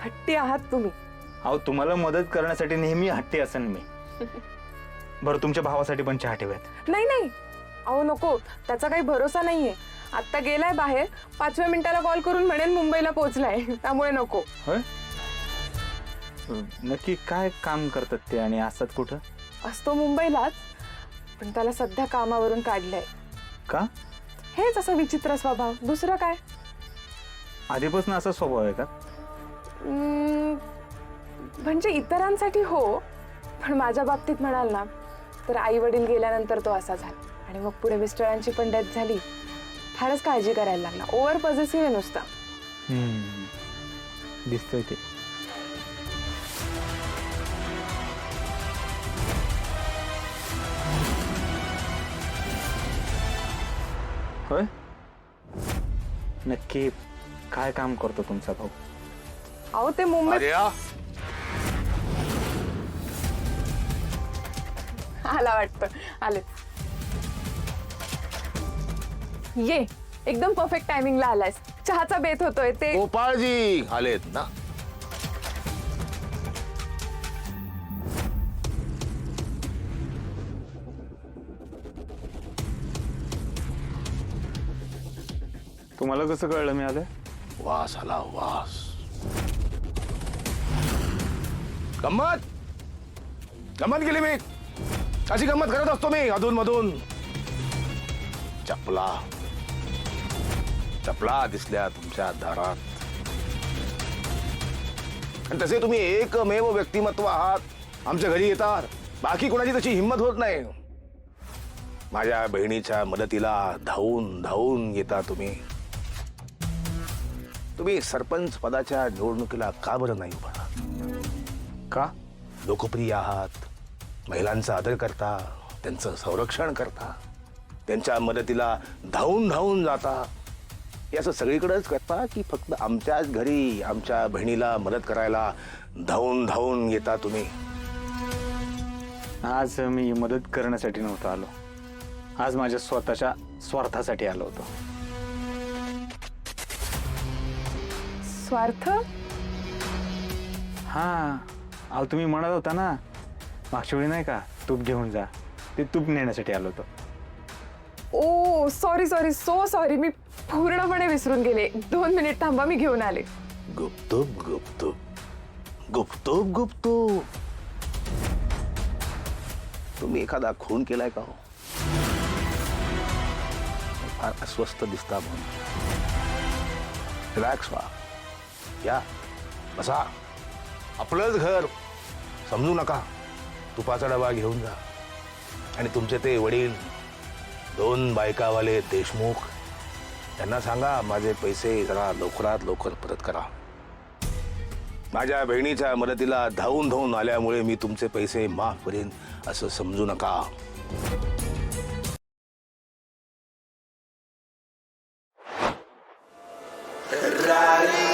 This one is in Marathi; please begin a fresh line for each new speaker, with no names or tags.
हट्टी आहात तुम्ही.
अहो तुम्हाला मदत करण्यासाठी नेहमी हट्टी असेन मी. बरं तुमच्या भावासाठी पण चहा ठेवूयात.
नाही नाही, अहो नको, त्याचा काही भरोसा नाहीये. आत्ता गेलाय बाहेर, 5व्या मिनिटाला कॉल करून म्हणेन मुंबईला पोहोचलाय, त्यामुळे नको.
होय, नक्की काय काम करतात ते आणि असतात कुठं?
असतो मुंबईलाच, पण त्याला सध्या कामावरून काढलंय.
का?
हेच असं विचित्र स्वभाव, दुसरं काय.
आधीपासून असा स्वभाव आहे का?
म्हणजे इतरांसाठी हो, पण माझ्या बाबतीत म्हणाल ना तर आई वडील गेल्यानंतर तो असा झाला. आणि मग पुढे मिस्टरांची पण डेथ झाली. फारच काळजी करायला लागला. ओव्हर पॉझिटिव्ह आहे नुसता.
दिसतोय ते. होय, नक्की काय काम करतो तुमचा भाऊ?
अहो ते मुंबईत आला वाटतं. आले ये, एकदम परफेक्ट टायमिंगला आलायस. चहाचा बेत होतोय ते.
गोपाळजी आलेत ना?
तुम्हाला कसं कळलं मी आलोय?
वास आला, वास. गंमत गंमत केली मी. अशी गंमत करत असतो मी अधून मधून. चपला चपला दिसल्या तुमच्या दारात. आणि तसे तुम्ही एकमेव व्यक्तिमत्व आहात. आमच्या घरी येतात, बाकी कोणाची तशी हिंमत होत नाही. माझ्या बहिणीच्या मदतीला धावून धावून येता तुम्ही. तुम्ही सरपंच पदाच्या निवडणुकीला का बरं नाही उभा?
का?
लोकप्रिय आहात, महिलांचा आदर करता, त्यांचं संरक्षण करता, त्यांच्या मदतीला धावून धावून जाता. हे असं सगळीकडेच करता की फक्त आमच्याच घरी आमच्या बहिणीला मदत करायला धावून धावून येता तुम्ही?
आज मी मदत करण्यासाठी नव्हतो आलो. आज माझ्या स्वतःच्या स्वार्थासाठी आलो होतो.
स्वार्थ?
हा, अहो तुम्ही म्हणत होता ना मागच्या वेळी नाही का, तूप घेऊन जा. ते तूप नेण्यासाठी आलो होतो.
ओ सॉरी सॉरी, सो सॉरी. मी पूर्णपणे विसरून गेले. 2 मिनिट थांबा, मी घेऊन आले.
गुपतूप गुपतूप गुपतूप गुपतूप. तुम्ही एखादा खून केलाय का हो? फार अस्वस्थ दिसता म्हणून. रिलॅक्स व्हा, या बसा. आपलंच घर, समजू नका. तुपाचा डबा घेऊन जा. आणि तुमचे ते वडील 2 बायकावाले देशमुख, त्यांना सांगा माझे पैसे जरा लवकरात लवकर परत करा. माझ्या बहिणीच्या मदतीला धावून धावून आल्यामुळे मी तुमचे पैसे माफ करेन असं समजू नका.
रारी